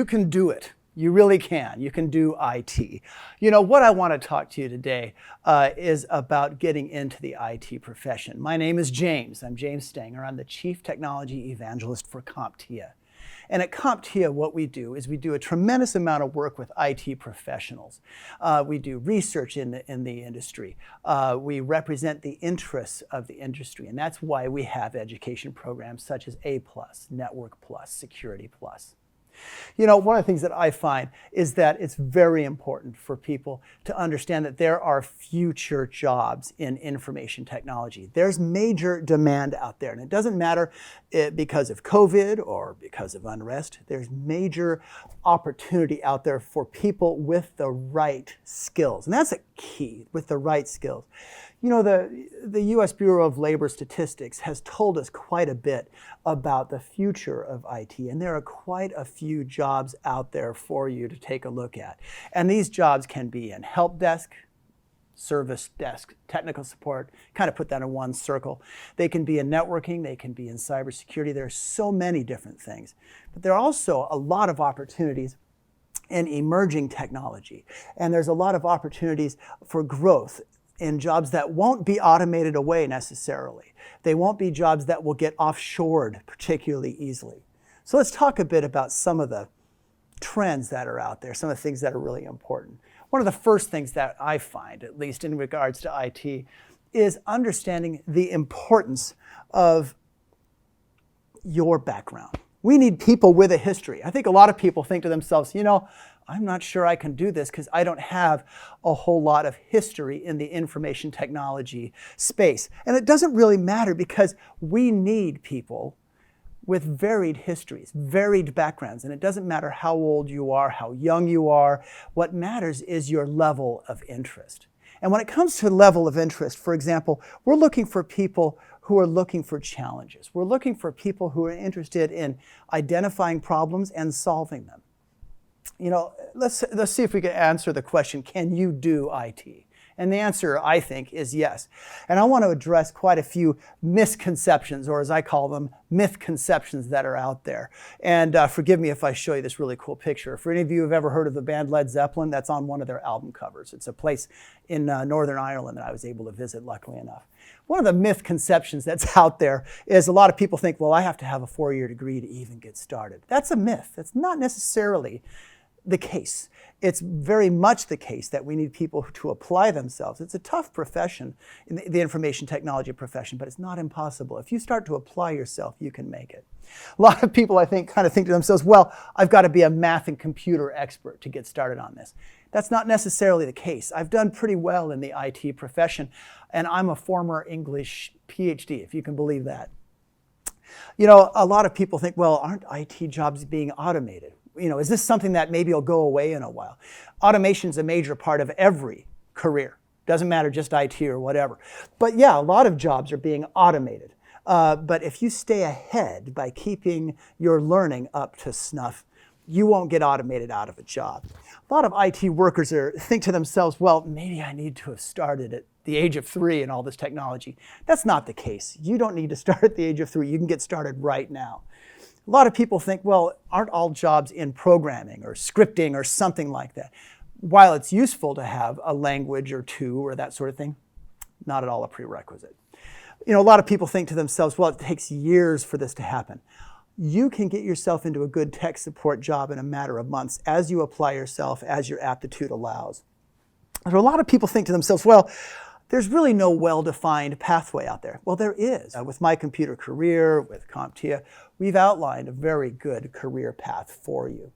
can do it. You really can. You can do IT. You know, what I want to talk to you today is about getting into the IT profession. My name is James. I'm James Stanger. I'm the Chief Technology Evangelist for CompTIA. And at CompTIA, what we do is we do a tremendous amount of work with IT professionals. We do research in the industry. We represent the interests of the industry, and that's why we have education programs such as A+, Network+, Security+. You know, one of the things that I find is that it's very important for people to understand that there are future jobs in information technology. There's major demand out there, and it doesn't matter because of COVID or because of unrest. There's major opportunity out there for people with the right skills, and that's a key, with the right skills. You know, the U.S. Bureau of Labor Statistics has told us quite a bit about the future of IT, and there are quite a few jobs out there for you to take a look at. And these jobs can be in help desk, service desk, technical support, kind of put that in one circle. They can be in networking, they can be in cybersecurity. There are so many different things. But there are also a lot of opportunities in emerging technology, and there's a lot of opportunities for growth in jobs that won't be automated away necessarily. They won't be jobs that will get offshored particularly easily. So let's talk a bit about some of the trends that are out there, some of the things that are really important. One of the first things that I find, at least in regards to IT, is understanding the importance of your background. We need people with a history. I think a lot of people think to themselves, you know, I'm not sure I can do this because I don't have a whole lot of history in the information technology space. And it doesn't really matter because we need people with varied histories, varied backgrounds. And it doesn't matter how old you are, how young you are. What matters is your level of interest. And when it comes to level of interest, for example, we're looking for people who are looking for challenges. We're looking for people who are interested in identifying problems and solving them. You know, let's see if we can answer the question, can you do IT? And the answer, I think, is yes. And I want to address quite a few misconceptions, or as I call them, mythconceptions that are out there. And forgive me if I show you this really cool picture. For any of you who have ever heard of the band Led Zeppelin, that's on one of their album covers. It's a place in Northern Ireland that I was able to visit, luckily enough. One of the misconceptions that's out there is a lot of people think, well, I have to have a 4-year degree to even get started. That's a myth. That's not necessarily the case. It's very much the case that we need people to apply themselves. It's a tough profession, in the information technology profession, but it's not impossible. If you start to apply yourself, you can make it. A lot of people, I think, kind of think to themselves, well, I've got to be a math and computer expert to get started on this. That's not necessarily the case. I've done pretty well in the IT profession, and I'm a former English PhD, if you can believe that. You know, a lot of people think, well, aren't IT jobs being automated? You know, is this something that maybe will go away in a while? Automation is a major part of every career. Doesn't matter just IT or whatever. But yeah, a lot of jobs are being automated. But if you stay ahead by keeping your learning up to snuff, you won't get automated out of a job. A lot of IT workers think to themselves, well, maybe I need to have started at the age of 3 in all this technology. That's not the case. You don't need to start at the age of 3. You can get started right now. A lot of people think, well, aren't all jobs in programming or scripting or something like that? While it's useful to have a language or two or that sort of thing, not at all a prerequisite. You know, a lot of people think to themselves, well, it takes years for this to happen. You can get yourself into a good tech support job in a matter of months as you apply yourself, as your aptitude allows. So a lot of people think to themselves, well, there's really no well-defined pathway out there. Well, there is. With My Computer Career, with CompTIA, we've outlined a very good career path for you.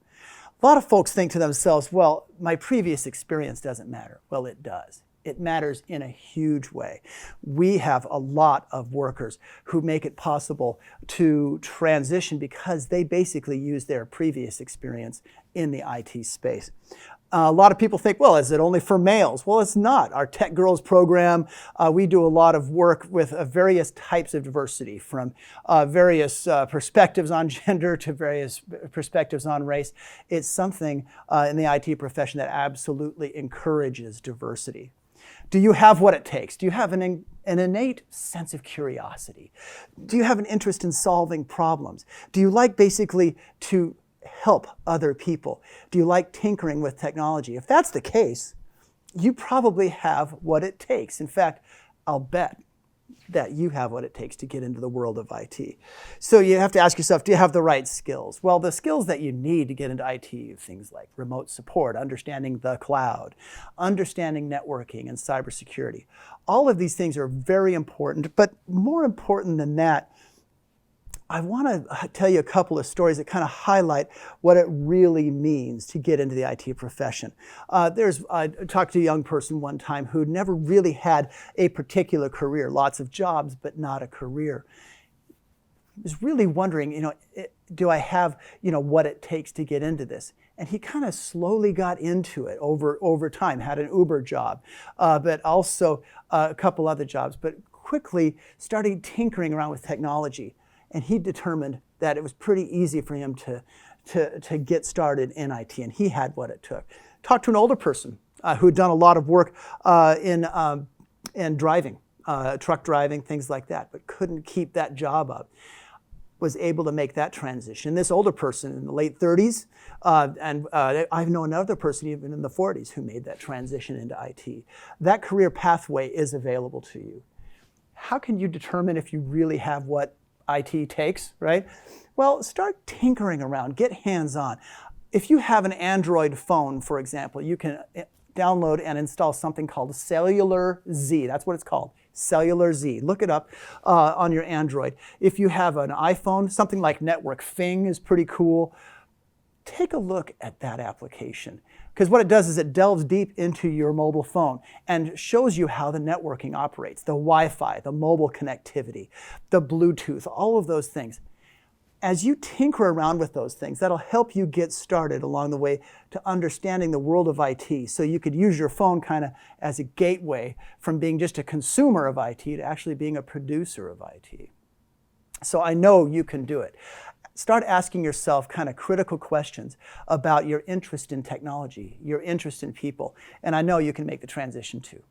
A lot of folks think to themselves, well, my previous experience doesn't matter. Well, it does. It matters in a huge way. We have a lot of workers who make it possible to transition because they basically use their previous experience in the IT space. A lot of people think, well, is it only for males? Well, it's not. Our Tech Girls program, we do a lot of work with various types of diversity, from various perspectives on gender to various perspectives on race. It's something in the IT profession that absolutely encourages diversity. Do you have what it takes? Do you have an innate sense of curiosity? Do you have an interest in solving problems? Do you like basically to help other people? Do you like tinkering with technology? If that's the case, you probably have what it takes. In fact, I'll bet that you have what it takes to get into the world of IT. So you have to ask yourself, do you have the right skills? Well, the skills that you need to get into IT are things like remote support, understanding the cloud, understanding networking and cybersecurity. All of these things are very important, but more important than that, I want to tell you a couple of stories that kind of highlight what it really means to get into the IT profession. I talked to a young person one time who never really had a particular career, lots of jobs, but not a career. He was really wondering, do I have, what it takes to get into this? And he kind of slowly got into it over time, had an Uber job, but also a couple other jobs, but quickly started tinkering around with technology. And he determined that it was pretty easy for him to get started in IT, and he had what it took. Talked to an older person who had done a lot of work in driving, truck driving, things like that, but couldn't keep that job up. Was able to make that transition. This older person in the late 30s, and I know another person even in the 40s who made that transition into IT. That career pathway is available to you. How can you determine if you really have what IT takes, right? Well, start tinkering around, get hands-on. If you have an Android phone, for example, you can download and install something called Cellular Z. That's what it's called, Cellular Z. Look it up on your Android. If you have an iPhone, something like Network Fing is pretty cool. Take a look at that application, because what it does is it delves deep into your mobile phone and shows you how the networking operates, the Wi-Fi, the mobile connectivity, the Bluetooth, all of those things. As you tinker around with those things, that'll help you get started along the way to understanding the world of IT, so you could use your phone kind of as a gateway from being just a consumer of IT to actually being a producer of IT. So I know you can do it. Start asking yourself kind of critical questions about your interest in technology, your interest in people, and I know you can make the transition too.